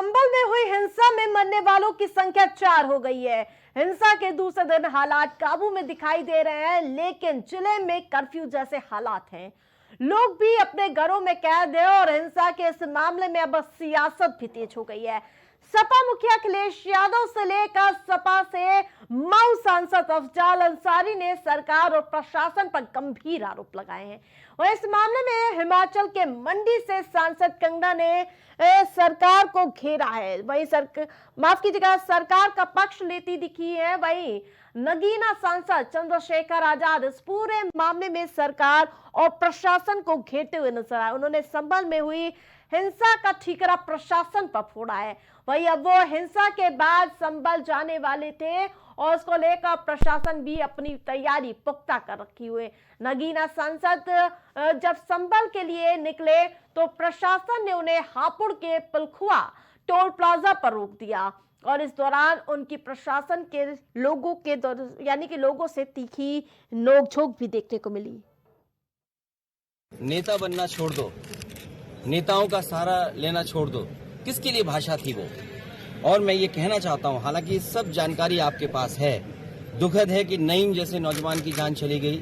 संभल में हुई हिंसा में मरने वालों की संख्या 4 हो गई है। हिंसा के दूसरे दिन हालात काबू में दिखाई दे रहे हैं, लेकिन जिले में कर्फ्यू जैसे हालात हैं। लोग भी अपने घरों में कैद हैं और हिंसा के इस मामले में अब सियासत भी तेज हो गई है। सपा मुखिया अखिलेश यादव से लेकर सपा से मऊ सांसद अफजाल अंसारी ने सरकार और प्रशासन पर गंभीर आरोप लगाए हैं। और इस मामले में हिमाचल के मंडी से सांसद कंगना ने सरकार को घेरा है। वहीं सरकार का पक्ष लेती दिखी है। वहीं नगीना सांसद चंद्रशेखर आजाद इस पूरे मामले में सरकार और प्रशासन को घेरते हुए नजर आए। उन्होंने संभल में हुई हिंसा का ठीकरा प्रशासन पर फोड़ा है। वहीं अब वो हिंसा के बाद संभल जाने वाले थे और उसको लेकर प्रशासन भी अपनी तैयारी पुख्ता कर रखी हुए। नगीना सांसद जब संभल के लिए निकले तो प्रशासन ने उन्हें हापुड़ के पिलखुआ टोल प्लाजा पर रोक दिया और इस दौरान उनकी प्रशासन के लोगों से तीखी नोकझोंक भी देखने को मिली। नेता बनना छोड़ दो, नेताओं का सहारा लेना छोड़ दो। किसके लिए भाषा थी वो? और मैं ये कहना चाहता हूँ, हालांकि सब जानकारी आपके पास है, दुखद है कि नईम जैसे नौजवान की जान चली गई,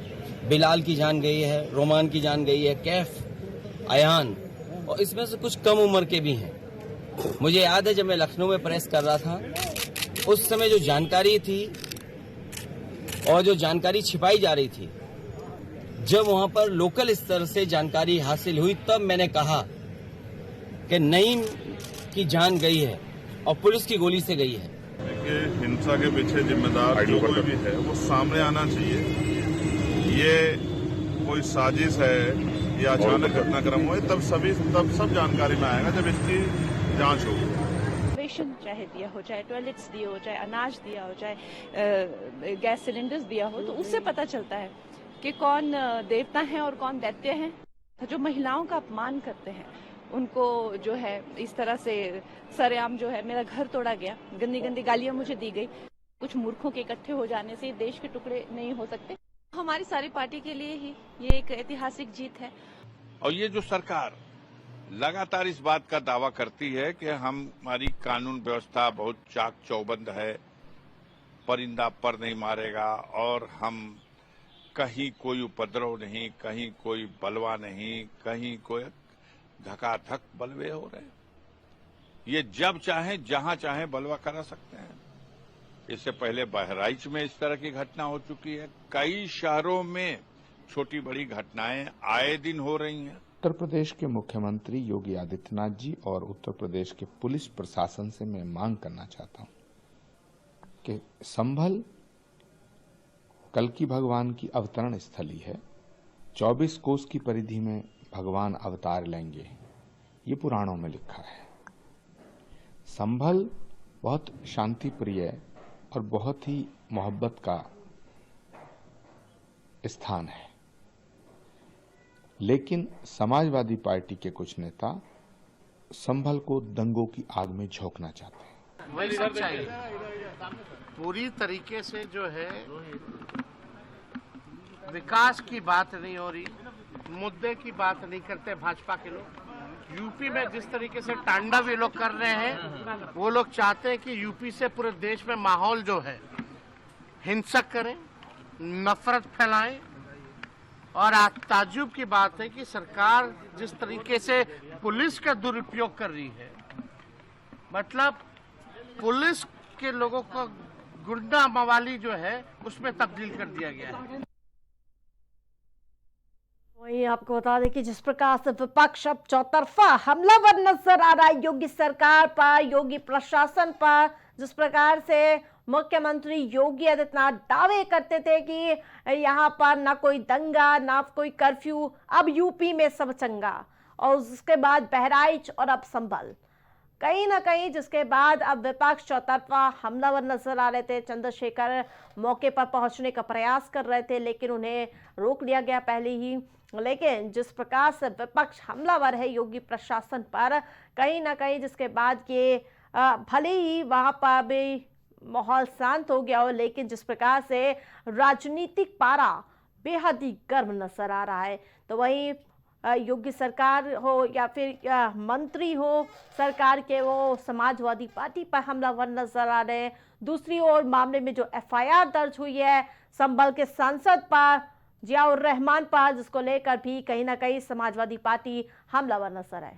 बिलाल की जान गई है, रोमान की जान गई है, कैफ, अयान, और इसमें से कुछ कम उम्र के भी हैं। मुझे याद है जब मैं लखनऊ में प्रेस कर रहा था, उस समय जो जानकारी थी और जो जानकारी छिपाई जा रही थी, जब वहां पर लोकल स्तर से जानकारी हासिल हुई तब मैंने कहा कि नईम की जान गई है और पुलिस की गोली से गई है। देखिए, हिंसा के पीछे जिम्मेदार जो कोई भी है वो सामने आना चाहिए। ये कोई साजिश है या अचानक घटनाक्रम हुए तब सब जानकारी में आएगा जब इसकी जांच होगी। राशन चाहे दिया हो, चाहे टॉयलेट्स दिए हो, चाहे अनाज दिया हो, चाहे गैस सिलेंडर्स दिया हो, तो उससे पता चलता है कि कौन देवता है और कौन दैत्य है। जो महिलाओं का अपमान करते हैं उनको जो है इस तरह से सरेआम जो है मेरा घर तोड़ा गया, गंदी गंदी गालियां मुझे दी गई। कुछ मूर्खों के इकट्ठे हो जाने से देश के टुकड़े नहीं हो सकते। हमारी सारी पार्टी के लिए ही ये एक ऐतिहासिक जीत है। और ये जो सरकार लगातार इस बात का दावा करती है कि हमारी कानून व्यवस्था बहुत चाक चौबंद है, परिंदा पर नहीं मारेगा और हम कहीं कोई उपद्रव नहीं, कहीं कोई बलवा नहीं, कहीं कोई धकाधक बलवे हो रहे, ये जब चाहे जहां चाहे बलवा करा सकते हैं। इससे पहले बहराइच में इस तरह की घटना हो चुकी है। कई शहरों में छोटी बड़ी घटनाएं आए दिन हो रही हैं। उत्तर प्रदेश के मुख्यमंत्री योगी आदित्यनाथ जी और उत्तर प्रदेश के पुलिस प्रशासन से मैं मांग करना चाहता हूं कि संभल कल्कि भगवान की अवतरण स्थली है। 24 कोस की परिधि में भगवान अवतार लेंगे, ये पुराणों में लिखा है। संभल बहुत शांति प्रिय और बहुत ही मोहब्बत का स्थान है, लेकिन समाजवादी पार्टी के कुछ नेता संभल को दंगों की आग में झोंकना चाहते हैं। वही सच्चाई पूरी तरीके से जो है विकास की बात नहीं हो रही, मुद्दे की बात नहीं करते भाजपा के लोग। यूपी में जिस तरीके से तांडव ये लोग कर रहे हैं, वो लोग चाहते हैं कि यूपी से पूरे देश में माहौल जो है हिंसक करें, नफरत फैलाएं। और ताज्जुब की बात है कि सरकार जिस तरीके से पुलिस का दुरुपयोग कर रही है, मतलब पुलिस के लोगों को गुंडा मवाली जो है उसमें तब्दील कर दिया गया है। वहीं आपको बता दें कि जिस प्रकार से विपक्ष अब चौतरफा हमलावर नजर आ रहा है योगी सरकार पर, योगी प्रशासन पर, जिस प्रकार से मुख्यमंत्री योगी आदित्यनाथ दावे करते थे कि यहाँ पर ना कोई दंगा ना कोई कर्फ्यू, अब यूपी में सब चंगा, और उसके बाद बहराइच और अब संभल, कहीं ना कहीं जिसके बाद अब विपक्ष चौतरफा हमलावर नजर आ रहे थे। चंद्रशेखर मौके पर पहुंचने का प्रयास कर रहे थे लेकिन उन्हें रोक लिया गया पहले ही। लेकिन जिस प्रकार से विपक्ष हमलावर है योगी प्रशासन पर, कहीं ना कहीं जिसके बाद के भले ही वहां पर भी माहौल शांत हो गया हो, लेकिन जिस प्रकार से राजनीतिक पारा बेहद ही गर्म नजर आ रहा है। तो वहीं योगी सरकार हो या फिर मंत्री हो सरकार के, वो समाजवादी पार्टी पर हमलावर नजर आ रहे हैं। दूसरी ओर मामले में जो एफआईआर दर्ज हुई है संभल के सांसद पर, जियाउर रहमान पर, जिसको लेकर भी कहीं ना कहीं समाजवादी पार्टी हमलावर नजर आए।